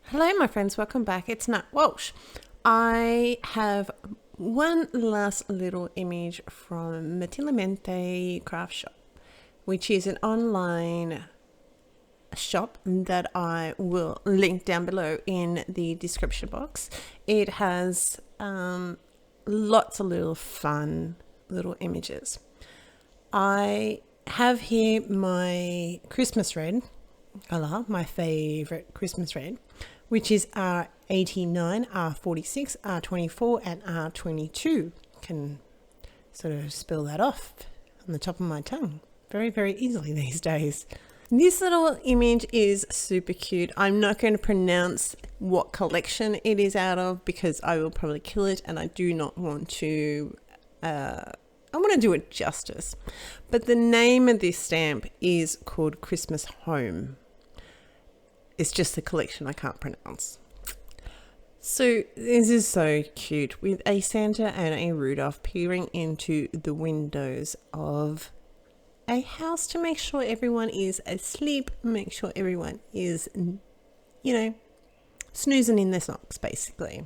Hello, my friends. Welcome back. It's Nat Walsh. I have one last little image from Mirtillamente craft shop, which is an online shop that I will link down below in the description box. It has lots of little fun little images. I have here my Christmas red color, my favorite Christmas red, which is R89, R46, R24, and R22. Can sort of spell that off on the top of my tongue very, very easily these days. This little image is super cute. I'm not going to pronounce what collection it is out of because I will probably kill it, and I do not want to I want to do it justice. But the name of this stamp is called Christmas Home. It's just the collection I can't pronounce. So this is so cute, with a Santa and a Rudolph peering into the windows of a house to make sure everyone is asleep, make sure everyone is, snoozing in their socks, basically.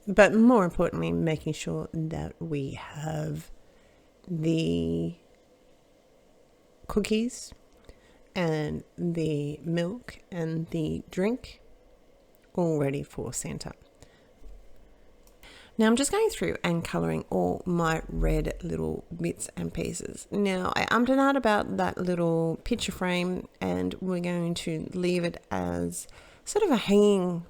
But more importantly, making sure that we have the cookies and the milk and the drink all ready for Santa. Now I'm just going through and colouring all my red little bits and pieces. Now I ummed and ahed about that little picture frame, and we're going to leave it as sort of a hanging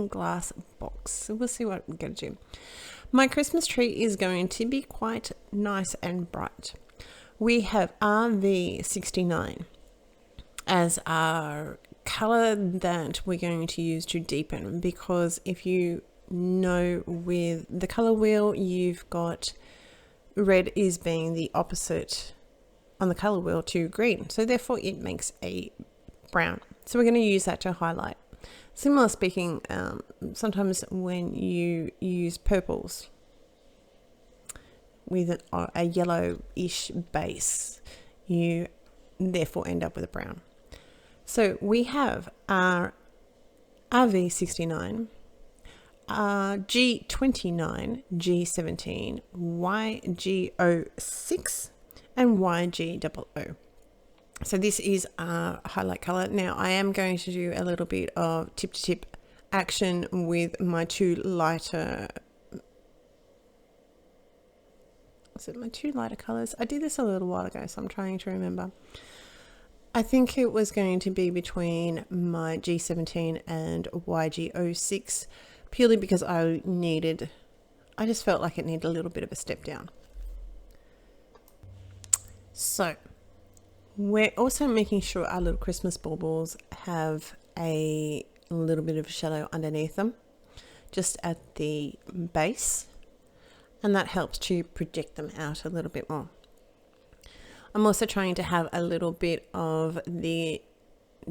glass box. So we'll see what we're going to do. My Christmas tree is going to be quite nice and bright. We have RV69 as our colour that we're going to use to deepen, because if you know, with the colour wheel, you've got red is being the opposite on the colour wheel to green, so therefore it makes a brown. So we're going to use that to highlight. Similar speaking, sometimes when you use purples with a yellowish base, you therefore end up with a brown. So we have our RV69, G29, G17, YG06, and YG00. So this is our highlight color. Now I am going to do a little bit of tip to tip action with my two lighter, my two lighter colors. I did this a little while ago, so I'm trying to remember. I think it was going to be between my G17 and YG06, purely because I just felt like it needed a little bit of a step down. So we're also making sure our little Christmas baubles have a little bit of shadow underneath them, just at the base, and that helps to project them out a little bit more. I'm also trying to have a little bit of the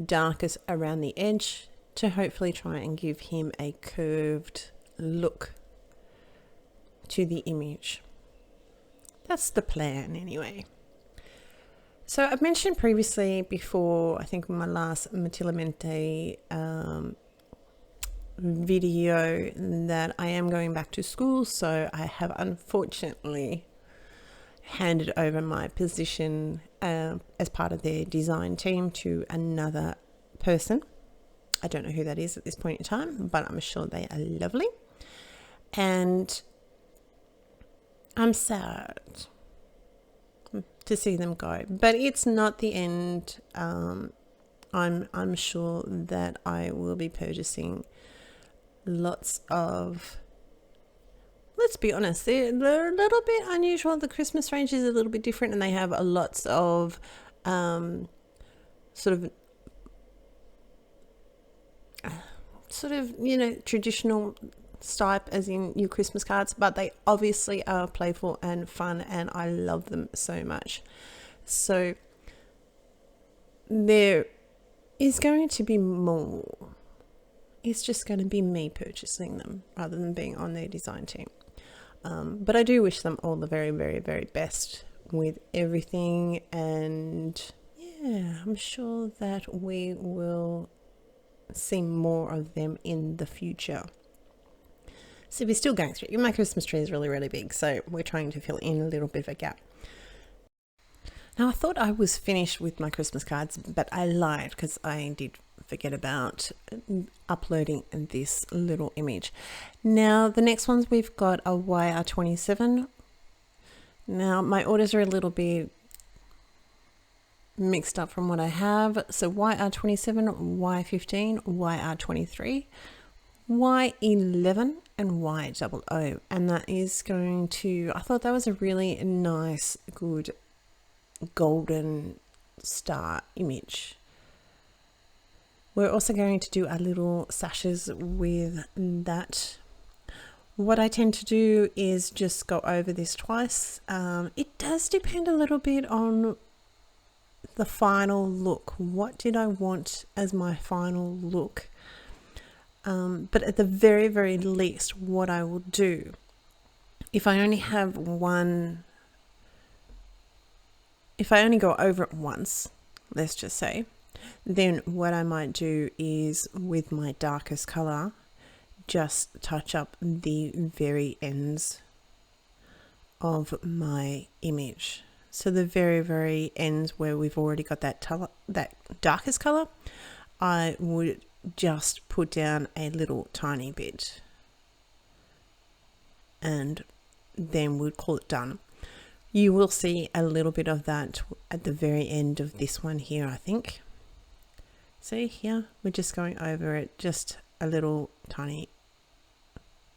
darkest around the edge to hopefully try and give him a curved look to the image. That's the plan anyway. So I've mentioned previously before, I think in my last Mirtillamente video, that I am going back to school. So I have unfortunately handed over my position as part of their design team to another person. I don't know who that is at this point in time, but I'm sure they are lovely. And I'm sad to see them go, but it's not the end. I'm sure that I will be purchasing lots of, let's be honest, they're a little bit unusual. The Christmas range is a little bit different, and they have lots of traditional type, as in your Christmas cards, but they obviously are playful and fun, and I love them so much. So there is going to be more. It's just going to be me purchasing them rather than being on their design team. But I do wish them all the very, very, very best with everything, and yeah, yeah, I'm sure that we will see more of them in the future. So we're still going through. My Christmas tree is really, really big, so we're trying to fill in a little bit of a gap. Now, I thought I was finished with my Christmas cards, but I lied because I did forget about uploading this little image. Now, the next ones we've got a YR27. Now, my orders are a little bit mixed up from what I have. So YR27, Y15, YR23, Y11 and YOO. And that is going to, I thought that was a really nice, good golden star image. We're also going to do a little sashes with that. What I tend to do is just go over this twice. It does depend a little bit on the final look. What did I want as my final look? But at the very, very least, what I will do, if I only have one, if I only go over it once, let's just say, then what I might do is with my darkest color, just touch up the very ends of my image. So the very, very ends where we've already got that darkest color, I would just put down a little tiny bit and then we'd call it done. You will see a little bit of that at the very end of this one here, I think. See here, we're just going over it just a little tiny,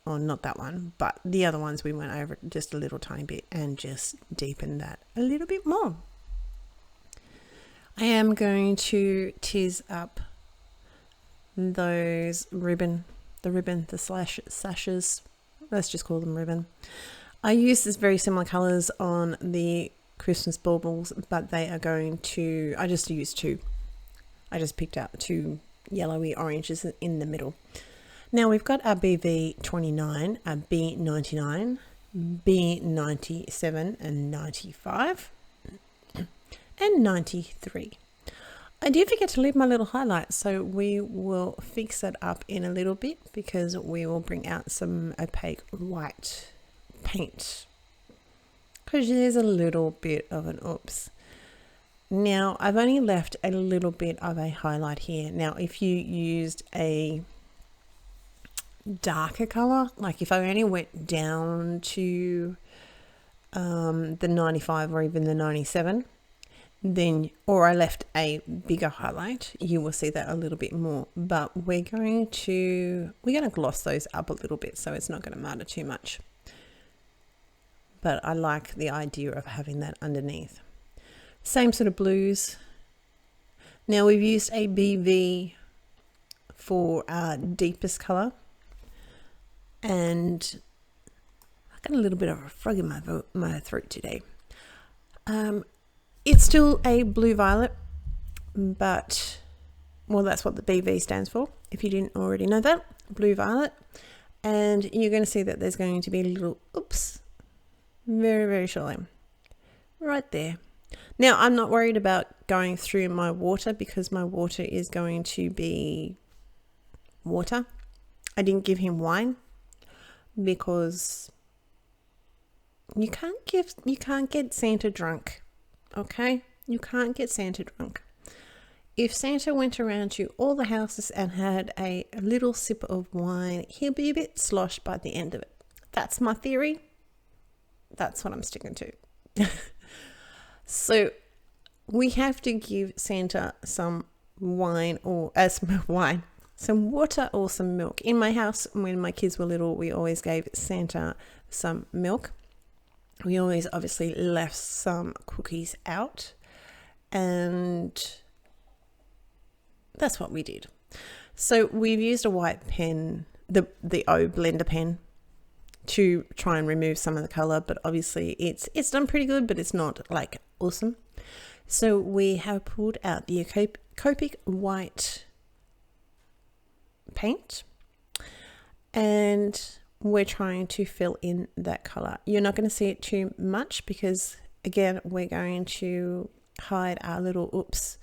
or not that one, but the other ones we went over it just a little tiny bit and just deepen that a little bit more. I am going to tease up those the sashes, let's just call them ribbon. I use this very similar colors on the Christmas baubles, but they are going to, I just used two. I just picked out two yellowy oranges in the middle. Now we've got our BV29, our B99, B97 and 95 and 93. I did forget to leave my little highlights, so we will fix that up in a little bit because we will bring out some opaque white paint because there's a little bit of an oops. Now I've only left a little bit of a highlight here. Now if you used a darker color, like if I only went down to the 95 or even the 97, then, or I left a bigger highlight, you will see that a little bit more. But we're going to gloss those up a little bit, so it's not going to matter too much. But I like the idea of having that underneath. Same sort of blues. Now we've used a BV for our deepest color, and I've got a little bit of a frog in my throat today. It's still a blue violet, but well, that's what the BV stands for. If you didn't already know that, blue violet, and you're going to see that there's going to be a little oops, very, very shortly, right there. Now I'm not worried about going through my water because my water is going to be water. I didn't give him wine because you can't get Santa drunk. Okay, you can't get Santa drunk. If Santa went around to all the houses and had a little sip of wine, he'll be a bit sloshed by the end of it. That's my theory. That's what I'm sticking to. So we have to give Santa some wine or some water or some milk. In my house, when my kids were little, we always gave Santa some milk. We always obviously left some cookies out, and that's what we did. So we've used a white pen, the O blender pen, to try and remove some of the color, but obviously it's done pretty good, but it's not like awesome. So we have pulled out the Copic white paint, and we're trying to fill in that color. You're not going to see it too much because again, we're going to hide our little oops.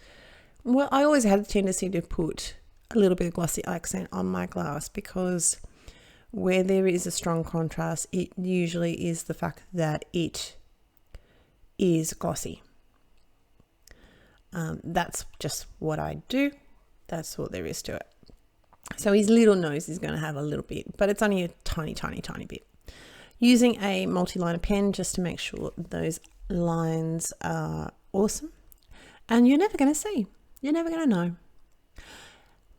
Well, I always had the tendency to put a little bit of glossy accent on my glass because where there is a strong contrast, it usually is the fact that it is glossy. That's just what I do. That's what there is to it. So his little nose is going to have a little bit, but it's only a tiny, tiny, tiny bit. Using a multi-liner pen just to make sure those lines are awesome. And you're never going to see. You're never going to know.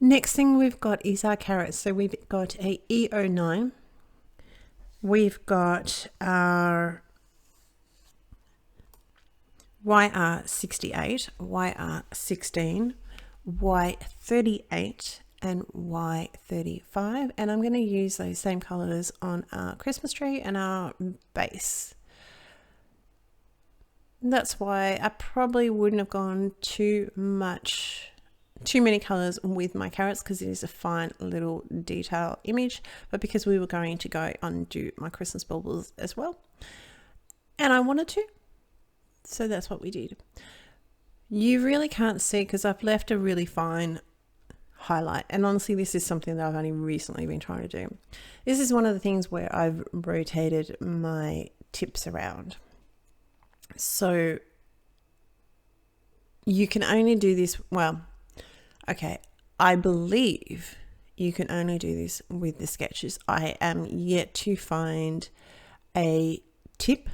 Next thing we've got is our carrots. So we've got a E09. We've got our YR68, YR16, Y38 and Y35, and I'm going to use those same colors on our Christmas tree and our base. That's why I probably wouldn't have gone too many colors with my carrots because it is a fine little detail image, but because we were going to go undo my Christmas baubles as well and I wanted to, so that's what we did. You really can't see because I've left a really fine highlight, and honestly this is something that I've only recently been trying to do. This is one of the things where I've rotated my tips around, so you can only do this, well, okay, I believe you can only do this with the sketches. I am yet to find a tip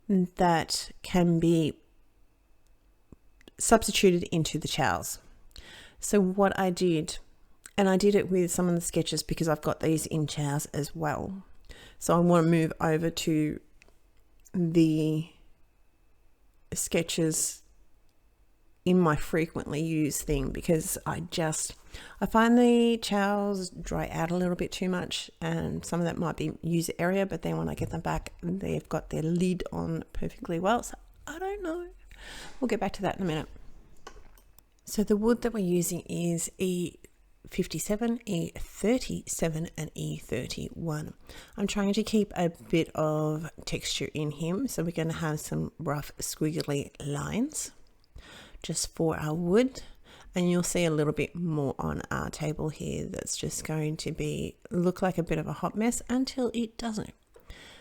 that can be substituted into the chows. So what I did, and I did it with some of the sketches because I've got these in chows as well. So I want to move over to the sketches in my frequently used thing because I find the chows dry out a little bit too much, and some of that might be user area, but then when I get them back they've got their lid on perfectly well, so I don't know. We'll get back to that in a minute. So the wood that we're using is E57, E37 and E31. I'm trying to keep a bit of texture in him, so we're going to have some rough squiggly lines just for our wood, and you'll see a little bit more on our table here that's just going to look like a bit of a hot mess until it doesn't.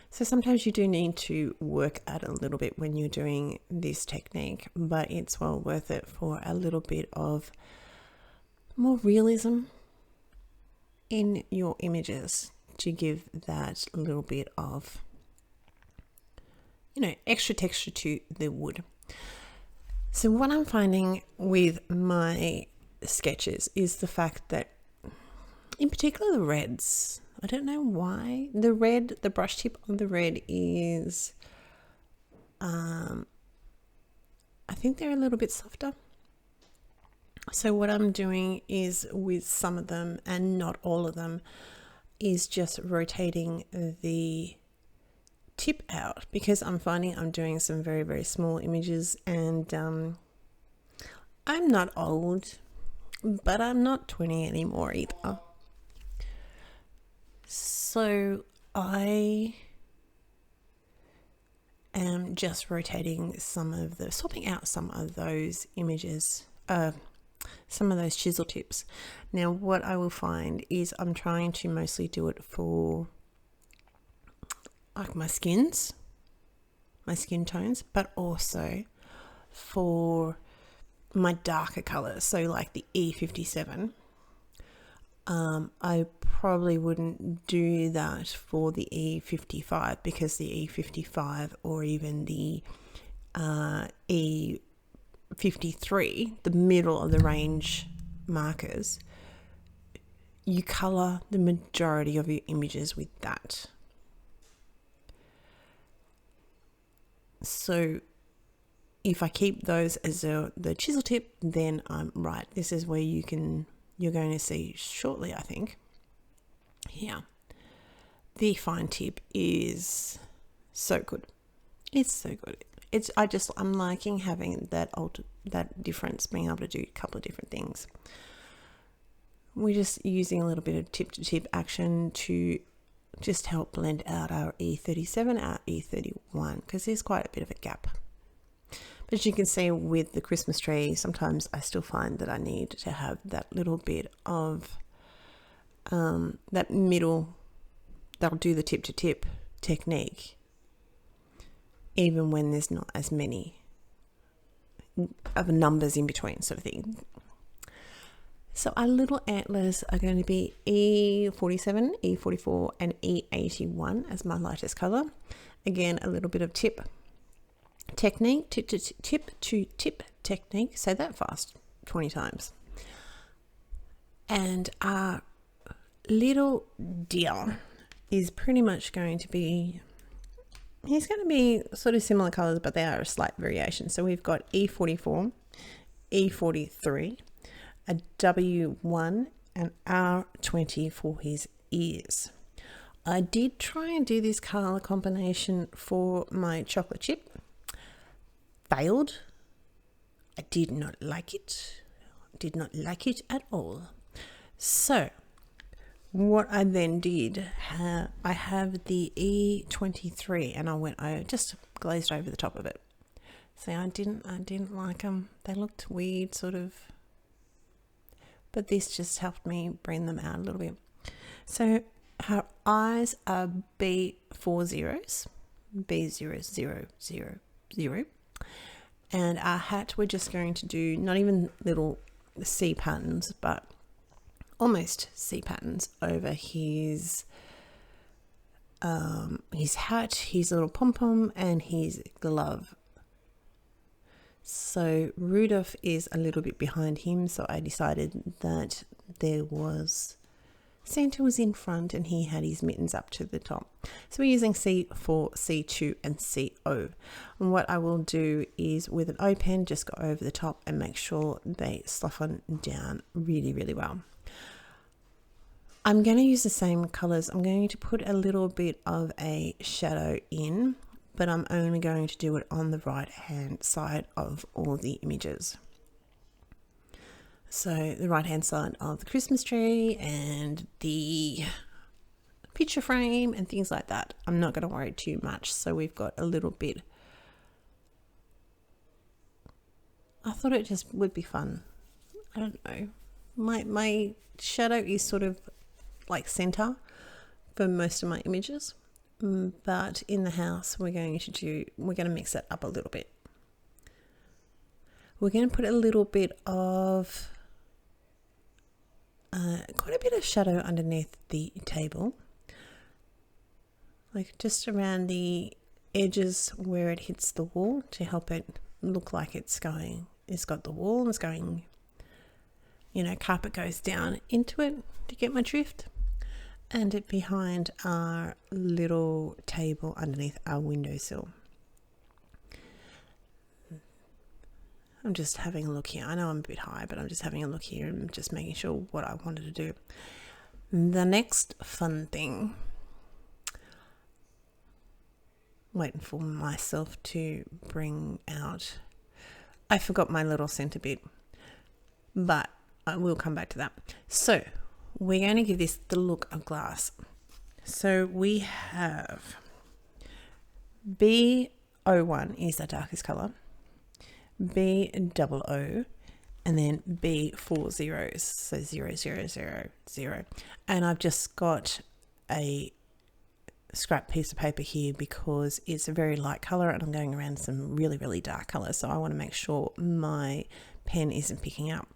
So sometimes you do need to work at a little bit when you're doing this technique, but it's well worth it for a little bit of more realism in your images to give that little bit of, extra texture to the wood. So what I'm finding with my sketches is the fact that, in particular the reds, I don't know why, the brush tip on the red is, I think they're a little bit softer. So what I'm doing is with some of them, and not all of them, is just rotating the tip out because I'm finding I'm doing some very, very small images, and I'm not old, but I'm not 20 anymore either. So I am just swapping out some of those images, some of those chisel tips. Now what I will find is I'm trying to mostly do it for like my skin tones, but also for my darker colors. So like the E57, I probably wouldn't do that for the E55 because the E55 or even the E53, the middle of the range markers, you color the majority of your images with that. So if I keep those as the chisel tip, then I'm right. This is where you're going to see shortly, I think. Yeah. The fine tip is so good. It's so good. I'm liking having that difference, being able to do a couple of different things. We're just using a little bit of tip to tip action to just help blend out our E37, our E31, because there's quite a bit of a gap. As you can see with the Christmas tree, sometimes I still find that I need to have that little bit of that middle, they'll do the tip to tip technique, even when there's not as many of numbers in between, sort of thing. So our little antlers are going to be E47, E44 and E81 as my lightest colour. Again, a little bit of tip technique, tip to tip technique. Say that fast 20 times. And our little deer is pretty much going to be, he's going to be sort of similar colours, but they are a slight variation. So we've got E44, E43, a W1 and R20 for his ears. I did try and do this colour combination for my chocolate chip. Failed. I did not like it. Did not like it at all. So what I then did, I have the E23 and I just glazed over the top of it. See, I didn't like them. They looked weird, sort of. But this just helped me bring them out a little bit. So her eyes are B40s, B0000. And our hat, we're just going to do not even little C patterns, but almost C patterns over his hat, his little pom-pom and his glove. So Rudolph is a little bit behind him, so I decided that Santa was in front and he had his mittens up to the top. So we're using C4, C2 and CO. And what I will do is with an O pen, just go over the top and make sure they soften down really, really well. I'm going to use the same colours. I'm going to put a little bit of a shadow in, but I'm only going to do it on the right hand side of all the images. So the right hand side of the Christmas tree and the picture frame and things like that. I'm not going to worry too much. So we've got a little bit. I thought it just would be fun. I don't know. My shadow is sort of like center for most of my images. But in the house, we're going to mix it up a little bit. We're going to put a little bit of, quite a bit of shadow underneath the table. Like just around the edges where it hits the wall to help it look like it's got the wall, it's going, carpet goes down into it. Do you get my drift? And it behind our little table underneath our windowsill. I'm just having a look here. I know I'm a bit high, but I'm just having a look here and just making sure what I wanted to do. The next fun thing, waiting for myself to bring out, I forgot my little center bit, but I will come back to that. So we're going to give this the look of glass. So we have B01 is the darkest color, B00, and then B4 zeros, so 0, 0, 0, 0. And I've just got a scrap piece of paper here because it's a very light color and I'm going around some really, really dark colors. So I want to make sure my pen isn't picking up,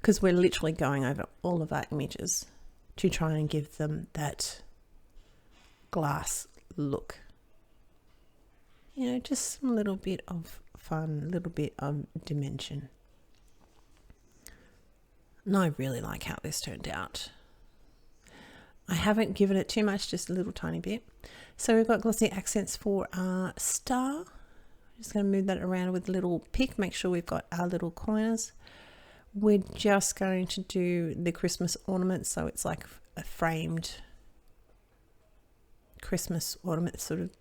because we're literally going over all of our images to try and give them that glass look. Just a little bit of fun, a little bit of dimension. And I really like how this turned out. I haven't given it too much, just a little tiny bit. So we've got glossy accents for our star. I'm just going to move that around with a little pick, make sure we've got our little corners. We're just going to do the Christmas ornaments, so it's like a framed Christmas ornament sort of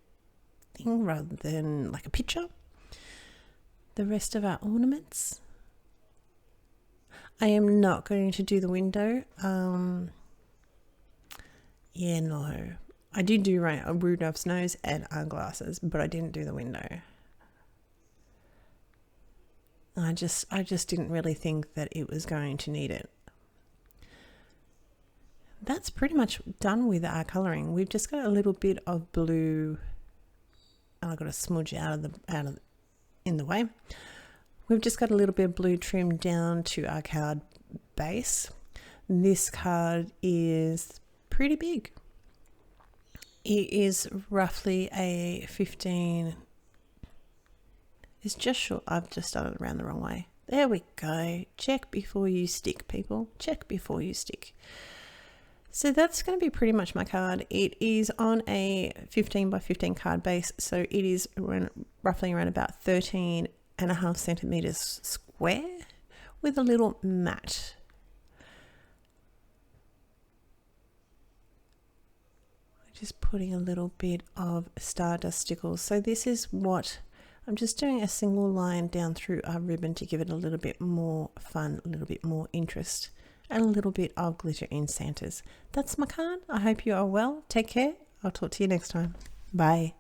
thing rather than like a picture. The rest of our ornaments, I am not going to do the window. Yeah, no. I did do Rudolph's nose and eyeglasses, but I didn't do the window. I just didn't really think that it was going to need it. That's pretty much done with our colouring. We've just got a little bit of blue, and I've got a smudge in the way. We've just got a little bit of blue trimmed down to our card base. This card is pretty big. It is roughly a 15. It's just short. I've just started around the wrong way. There we go. Check before you stick, people. Check before you stick. So that's going to be pretty much my card. It is on a 15 by 15 card base. So it is roughly around about 13.5 centimeters square with a little mat. Just putting a little bit of stardust stickles. So this is what I'm just doing, a single line down through our ribbon to give it a little bit more fun, a little bit more interest, and a little bit of glitter in Santas. That's my card. I hope you are well. Take care. I'll talk to you next time. Bye.